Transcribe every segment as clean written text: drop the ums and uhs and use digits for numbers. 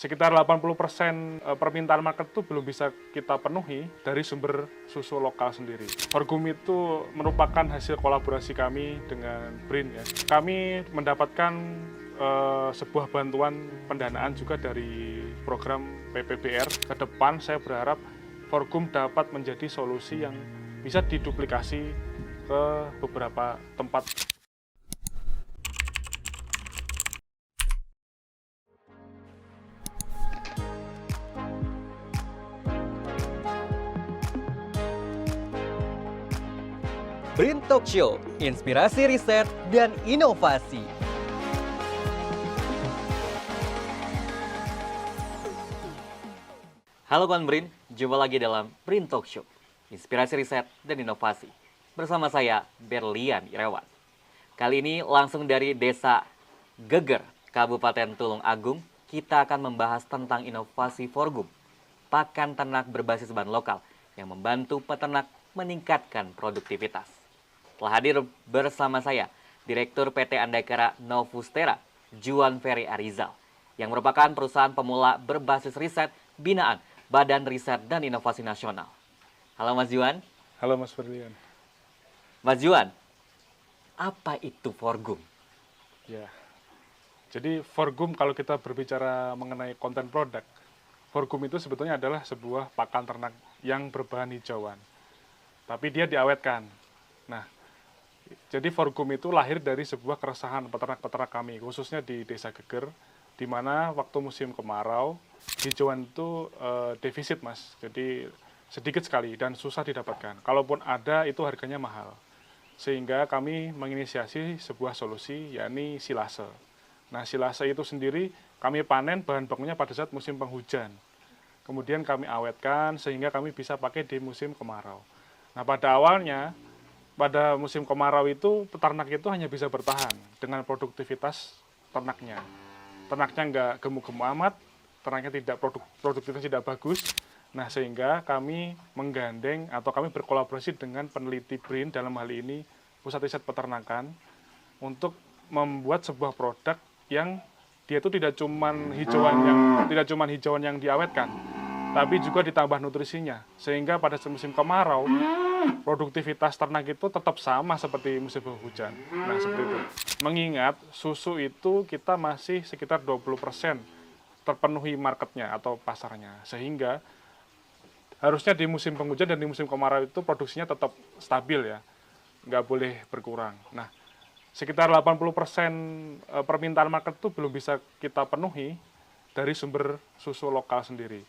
sekitar 80% permintaan market itu belum bisa kita penuhi dari sumber susu lokal sendiri. Sorghum itu merupakan hasil kolaborasi kami dengan BRIN ya. Kami mendapatkan sebuah bantuan pendanaan juga dari program PPBR. Ke depan saya berharap sorghum dapat menjadi solusi yang bisa diduplikasi ke beberapa tempat. BRIN Talk Show, inspirasi riset dan inovasi. Halo kawan BRIN, jumpa lagi dalam BRIN Talk Show, inspirasi riset dan inovasi. Bersama saya, Berlian Irawan. Kali ini langsung dari Desa Geger, Kabupaten Tulung Agung, kita akan membahas tentang inovasi sorghum, pakan ternak berbasis bahan lokal yang membantu peternak meningkatkan produktivitas. Telah hadir bersama saya, Direktur PT Andakara Novustera, Juan Ferry Arizal, yang merupakan perusahaan pemula berbasis riset binaan Badan Riset dan Inovasi Nasional. Halo Mas Juan. Halo Mas Berlian. Mas Juan, apa itu sorghum? Ya, jadi sorghum kalau kita berbicara mengenai konten produk, sorghum itu sebetulnya adalah sebuah pakan ternak yang berbahan hijauan, tapi dia diawetkan. Nah, jadi sorghum itu lahir dari sebuah keresahan peternak-peternak kami, khususnya di Desa Geger, di mana waktu musim kemarau, hijauan itu defisit Mas, jadi sedikit sekali dan susah didapatkan. Kalaupun ada, itu harganya mahal. Sehingga kami menginisiasi sebuah solusi, yakni silase. Nah, silase itu sendiri kami panen bahan bakunya pada saat musim penghujan. Kemudian kami awetkan sehingga kami bisa pakai di musim kemarau. Nah, pada awalnya, pada musim kemarau itu peternak itu hanya bisa bertahan dengan produktivitas ternaknya. Ternaknya nggak gemuk-gemuk amat, ternaknya tidak produktivitas tidak bagus. Nah, sehingga kami menggandeng atau kami berkolaborasi dengan peneliti BRIN, dalam hal ini Pusat Riset Peternakan, untuk membuat sebuah produk yang dia itu tidak cuma hijauan yang diawetkan, tapi juga ditambah nutrisinya, sehingga pada musim kemarau produktivitas ternak itu tetap sama seperti musim penghujan. Nah, seperti itu. Mengingat susu itu kita masih sekitar 20% terpenuhi marketnya atau pasarnya, sehingga harusnya di musim penghujan dan di musim kemarau itu produksinya tetap stabil ya, nggak boleh berkurang. Nah, sekitar 80% permintaan market itu belum bisa kita penuhi dari sumber susu lokal sendiri.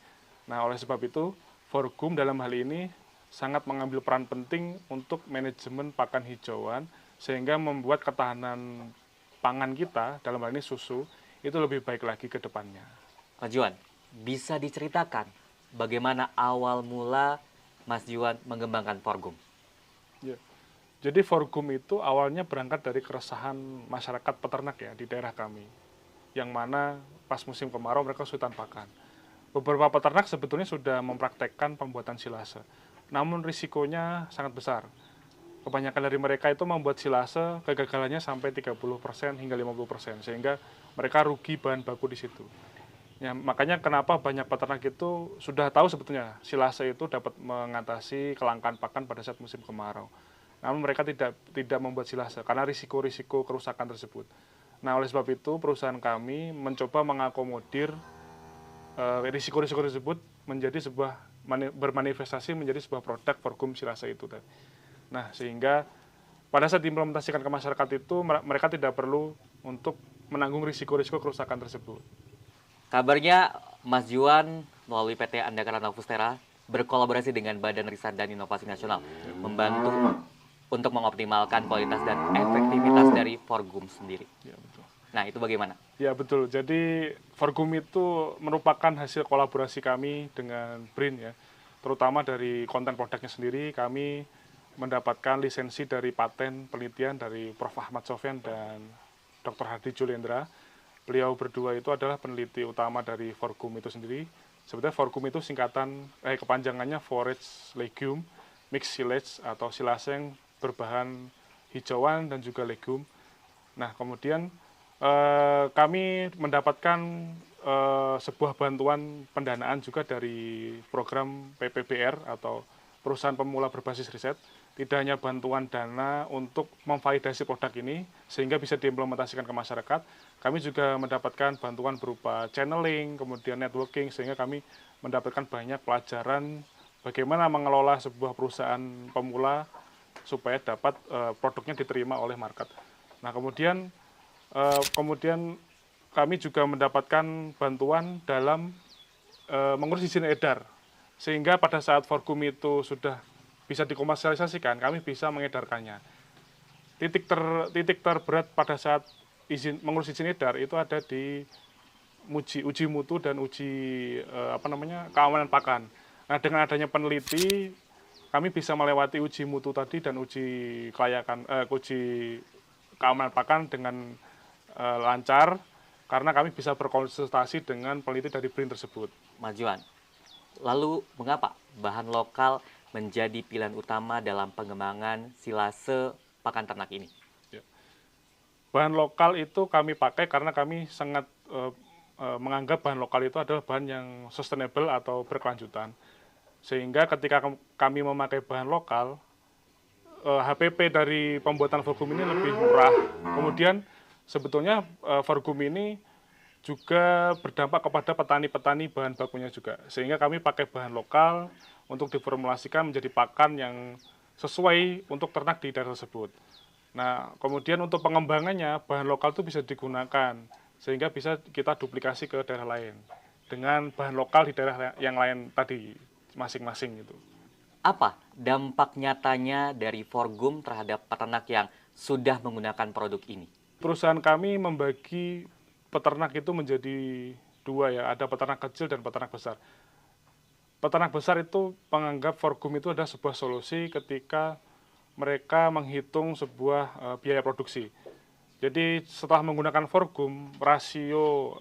Nah, oleh sebab itu, sorghum dalam hal ini sangat mengambil peran penting untuk manajemen pakan hijauan, sehingga membuat ketahanan pangan kita, dalam hal ini susu, itu lebih baik lagi ke depannya. Mas Juan, bisa diceritakan bagaimana awal mula Mas Juan mengembangkan sorghum? Ya. Jadi sorghum itu awalnya berangkat dari keresahan masyarakat peternak ya di daerah kami, yang mana pas musim kemarau mereka kesulitan pakan. Beberapa peternak sebetulnya sudah mempraktekkan pembuatan silase, namun risikonya sangat besar. Kebanyakan dari mereka itu membuat silase, kegagalannya sampai 30% hingga 50%, sehingga mereka rugi bahan baku di situ. Ya, makanya kenapa banyak peternak itu sudah tahu sebetulnya silase itu dapat mengatasi kelangkaan pakan pada saat musim kemarau. Namun mereka tidak membuat silase karena risiko-risiko kerusakan tersebut. Nah, oleh sebab itu perusahaan kami mencoba mengakomodir risiko-risiko tersebut menjadi bermanifestasi menjadi sebuah produk sorghum silase itu. Nah, sehingga pada saat diimplementasikan ke masyarakat itu mereka tidak perlu untuk menanggung risiko-risiko kerusakan tersebut. Kabarnya Mas Juan melalui PT Andakara Novustera berkolaborasi dengan Badan Riset dan Inovasi Nasional membantu untuk mengoptimalkan kualitas dan efektivitas dari sorghum sendiri. Ya, betul. Nah, itu bagaimana? Ya, betul. Jadi sorghum itu merupakan hasil kolaborasi kami dengan BRIN ya. Terutama dari konten produknya sendiri, kami mendapatkan lisensi dari paten penelitian dari Prof. Ahmad Sofyan dan Dr. Hardy Julendra. Beliau berdua itu adalah peneliti utama dari sorghum itu sendiri. Sebetulnya sorghum itu kepanjangannya forage legume mixed silage atau silase yang berbahan hijauan dan juga legum. Nah, kemudian kami mendapatkan sebuah bantuan pendanaan juga dari program PPBR atau perusahaan pemula berbasis riset. Tidak hanya bantuan dana untuk memvalidasi produk ini sehingga bisa diimplementasikan ke masyarakat, kami juga mendapatkan bantuan berupa channeling, kemudian networking, sehingga kami mendapatkan banyak pelajaran bagaimana mengelola sebuah perusahaan pemula supaya dapat produknya diterima oleh market. Nah, kemudian kami juga mendapatkan bantuan dalam mengurus izin edar, sehingga pada saat Forgum itu sudah bisa dikomersialisasikan, kami bisa mengedarkannya. Titik terberat pada saat mengurus izin edar itu ada di uji mutu dan uji keamanan pakan. Nah, dengan adanya peneliti, kami bisa melewati uji mutu tadi dan uji keamanan pakan dengan lancar karena kami bisa berkonsultasi dengan peneliti dari BRIN tersebut. Mas Juan, lalu mengapa bahan lokal menjadi pilihan utama dalam pengembangan silase pakan ternak ini? Ya. Bahan lokal itu kami pakai karena kami sangat menganggap bahan lokal itu adalah bahan yang sustainable atau berkelanjutan. Sehingga ketika kami memakai bahan lokal, HPP dari pembuatan Forgum ini lebih murah. Kemudian sebetulnya Forgum ini juga berdampak kepada petani-petani bahan bakunya juga. Sehingga kami pakai bahan lokal untuk diformulasikan menjadi pakan yang sesuai untuk ternak di daerah tersebut. Nah, kemudian untuk pengembangannya, bahan lokal itu bisa digunakan, sehingga bisa kita duplikasi ke daerah lain. Dengan bahan lokal di daerah yang lain tadi, masing-masing gitu. Apa dampak nyatanya dari Forgum terhadap peternak yang sudah menggunakan produk ini? Perusahaan kami membagi peternak itu menjadi dua ya, ada peternak kecil dan peternak besar. Peternak besar itu menganggap Forgum itu adalah sebuah solusi ketika mereka menghitung sebuah biaya produksi. Jadi setelah menggunakan Forgum, rasio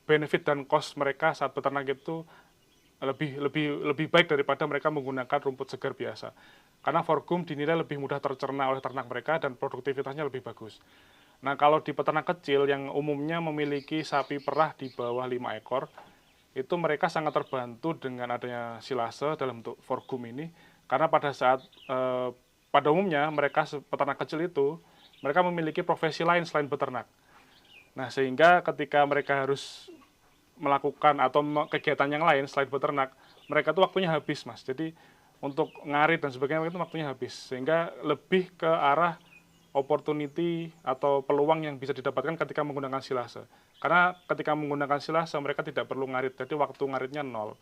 benefit dan cost mereka saat beternak itu lebih baik daripada mereka menggunakan rumput segar biasa. Karena Forgum dinilai lebih mudah tercerna oleh ternak mereka dan produktivitasnya lebih bagus. Nah, kalau di peternak kecil yang umumnya memiliki sapi perah di bawah 5 ekor, itu mereka sangat terbantu dengan adanya silase dalam bentuk Forgum ini, karena pada umumnya mereka peternak kecil itu mereka memiliki profesi lain selain beternak. Nah, sehingga ketika mereka harus melakukan atau kegiatan yang lain selain beternak, mereka tuh waktunya habis, Mas. Jadi untuk ngarit dan sebagainya itu waktunya habis, sehingga lebih ke arah opportunity atau peluang yang bisa didapatkan ketika menggunakan silase. Karena ketika menggunakan silase mereka tidak perlu ngarit, jadi waktu ngaritnya nol.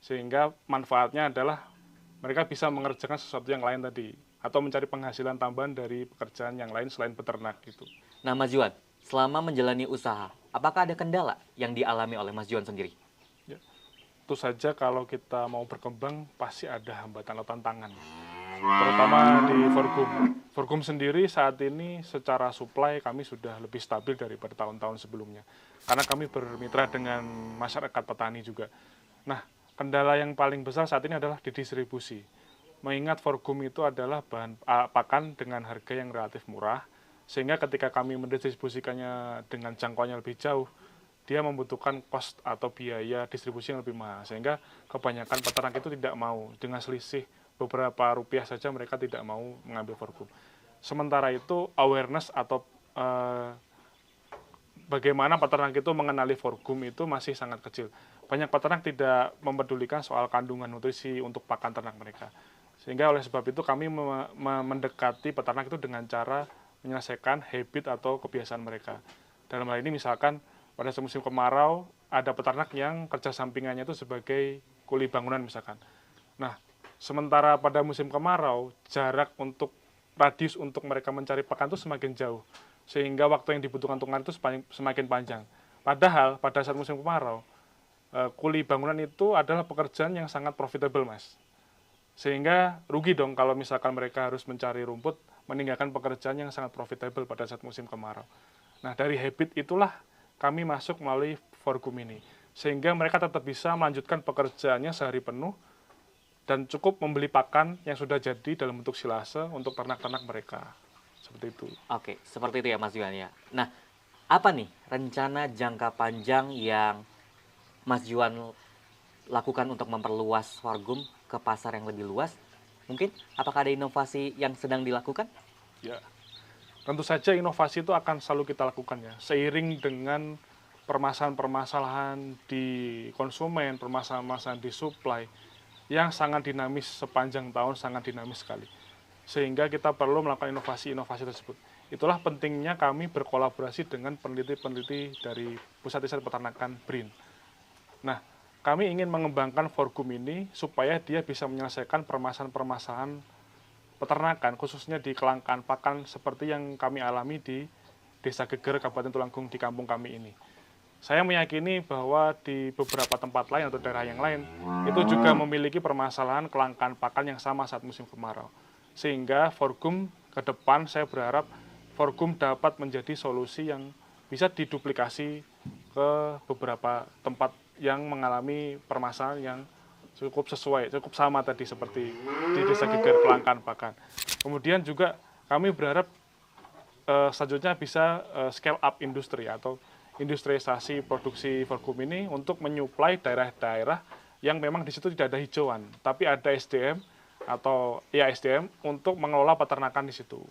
Sehingga manfaatnya adalah mereka bisa mengerjakan sesuatu yang lain tadi atau mencari penghasilan tambahan dari pekerjaan yang lain selain beternak gitu. Nah, Mas Juan, selama menjalani usaha, apakah ada kendala yang dialami oleh Mas Juan sendiri? Ya. Tentu saja kalau kita mau berkembang pasti ada hambatan atau tantangan. Terutama di Forgum. Forgum sendiri saat ini secara supply kami sudah lebih stabil daripada tahun-tahun sebelumnya. Karena kami bermitra dengan masyarakat petani juga. Nah, kendala yang paling besar saat ini adalah di distribusi. Mengingat Forgum itu adalah bahan pakan dengan harga yang relatif murah, sehingga ketika kami mendistribusikannya dengan jangkauannya lebih jauh, dia membutuhkan cost atau biaya distribusi yang lebih mahal, sehingga kebanyakan peternak itu tidak mau, dengan selisih beberapa rupiah saja mereka tidak mau mengambil Forgum. Sementara itu awareness atau bagaimana peternak itu mengenali Forgum itu masih sangat kecil. Banyak peternak tidak mempedulikan soal kandungan nutrisi untuk pakan ternak mereka. Sehingga oleh sebab itu kami mendekati peternak itu dengan cara menyelesaikan habit atau kebiasaan mereka. Dalam hal ini misalkan pada musim kemarau ada peternak yang kerja sampingannya itu sebagai kuli bangunan misalkan. Nah, sementara pada musim kemarau, jarak untuk radius untuk mereka mencari pakan itu semakin jauh. Sehingga waktu yang dibutuhkan untuk ngarit itu semakin panjang. Padahal pada saat musim kemarau, kuli bangunan itu adalah pekerjaan yang sangat profitable, Mas. Sehingga rugi dong kalau misalkan mereka harus mencari rumput, meninggalkan pekerjaan yang sangat profitable pada saat musim kemarau. Nah, dari habit itulah kami masuk melalui Forgum ini. Sehingga mereka tetap bisa melanjutkan pekerjaannya sehari penuh, dan cukup membeli pakan yang sudah jadi dalam bentuk silase untuk ternak-ternak mereka. Seperti itu. Oke, seperti itu ya Mas Juan ya. Nah, Apa nih rencana jangka panjang yang Mas Juan lakukan untuk memperluas sorghum ke pasar yang lebih luas? Mungkin apakah ada inovasi yang sedang dilakukan? Ya, tentu saja inovasi itu akan selalu kita lakukan ya, seiring dengan permasalahan-permasalahan di konsumen, permasalahan-permasalahan di supply yang sangat dinamis sepanjang tahun, sangat dinamis sekali. Sehingga kita perlu melakukan inovasi-inovasi tersebut. Itulah pentingnya kami berkolaborasi dengan peneliti-peneliti dari Pusat Riset Peternakan BRIN. Nah, kami ingin mengembangkan sorghum ini supaya dia bisa menyelesaikan permasalahan-permasalahan peternakan, khususnya di kelangkaan pakan seperti yang kami alami di Desa Geger, Kabupaten Tulungagung di kampung kami ini. Saya meyakini bahwa di beberapa tempat lain atau daerah yang lain itu juga memiliki permasalahan kelangkaan pakan yang sama saat musim kemarau. Sehingga sorghum ke depan saya berharap sorghum dapat menjadi solusi yang bisa diduplikasi ke beberapa tempat yang mengalami permasalahan yang cukup sesuai, cukup sama tadi seperti di Desa Geger kelangkaan pakan. Kemudian juga kami berharap selanjutnya bisa scale up industri atau industrialisasi produksi sorghum ini untuk menyuplai daerah-daerah yang memang di situ tidak ada hijauan, tapi ada SDM atau ya SDM untuk mengelola peternakan di situ.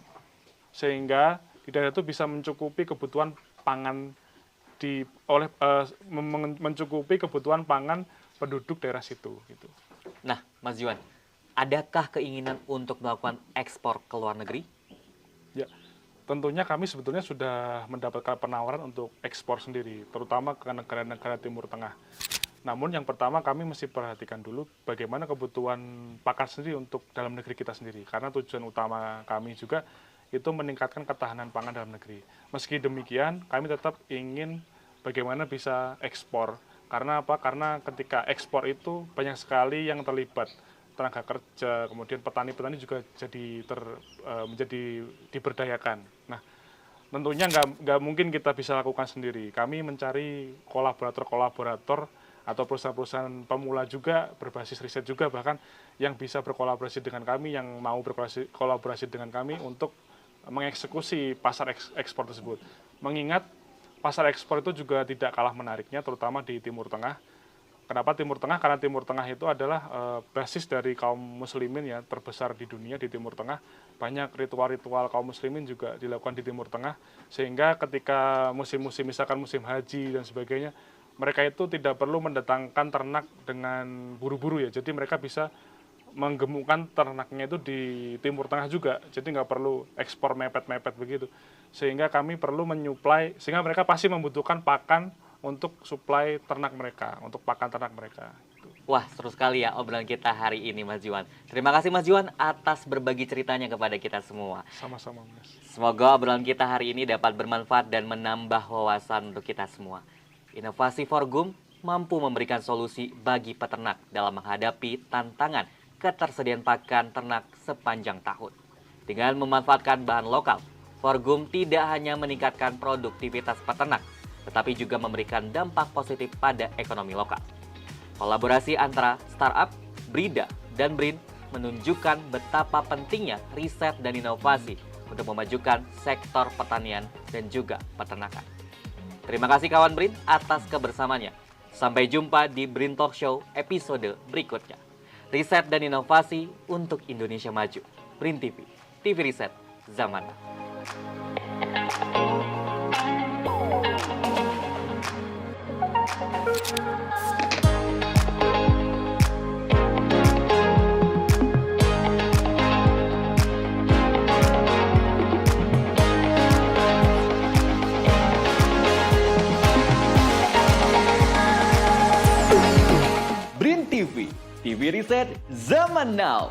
Sehingga di daerah itu bisa mencukupi kebutuhan pangan mencukupi kebutuhan pangan penduduk daerah situ gitu. Nah, Mas Juan, adakah keinginan untuk melakukan ekspor ke luar negeri? Ya, tentunya kami sebetulnya sudah mendapatkan penawaran untuk ekspor sendiri, terutama ke negara-negara Timur Tengah. Namun yang pertama kami mesti perhatikan dulu bagaimana kebutuhan pakan sendiri untuk dalam negeri kita sendiri. Karena tujuan utama kami juga itu meningkatkan ketahanan pangan dalam negeri. Meski demikian, kami tetap ingin bagaimana bisa ekspor. Karena apa? Karena ketika ekspor itu banyak sekali yang terlibat, tenaga kerja, kemudian petani-petani juga menjadi diberdayakan. Nah, tentunya nggak mungkin kita bisa lakukan sendiri. Kami mencari kolaborator-kolaborator atau perusahaan-perusahaan pemula juga, berbasis riset juga bahkan, yang bisa berkolaborasi dengan kami, yang mau berkolaborasi dengan kami untuk mengeksekusi pasar ekspor tersebut. Mengingat pasar ekspor itu juga tidak kalah menariknya, terutama di Timur Tengah. Kenapa Timur Tengah? Karena Timur Tengah itu adalah basis dari kaum muslimin ya, terbesar di dunia di Timur Tengah. Banyak ritual-ritual kaum muslimin juga dilakukan di Timur Tengah. Sehingga ketika musim-musim, misalkan musim haji dan sebagainya, mereka itu tidak perlu mendatangkan ternak dengan buru-buru ya. Jadi mereka bisa menggemukkan ternaknya itu di Timur Tengah juga, jadi nggak perlu ekspor mepet-mepet begitu. Sehingga kami perlu menyuplai, sehingga mereka pasti membutuhkan pakan untuk suplai ternak mereka, untuk pakan ternak mereka. Wah, seru sekali ya obrolan kita hari ini, Mas Juan. Terima kasih Mas Juan atas berbagi ceritanya kepada kita semua. Sama-sama, Mas. Semoga obrolan kita hari ini dapat bermanfaat dan menambah wawasan untuk kita semua. Inovasi sorghum mampu memberikan solusi bagi peternak dalam menghadapi tantangan ketersediaan pakan ternak sepanjang tahun. Dengan memanfaatkan bahan lokal, sorghum tidak hanya meningkatkan produktivitas peternak, tetapi juga memberikan dampak positif pada ekonomi lokal. Kolaborasi antara startup, Brida, dan BRIN menunjukkan betapa pentingnya riset dan inovasi untuk memajukan sektor pertanian dan juga peternakan. Terima kasih kawan BRIN atas kebersamaannya. Sampai jumpa di BRIN Talk Show episode berikutnya. Riset dan inovasi untuk Indonesia maju. BRIN TV, TV Riset Zaman Now. BRIN TV, TV Riset Zaman Now.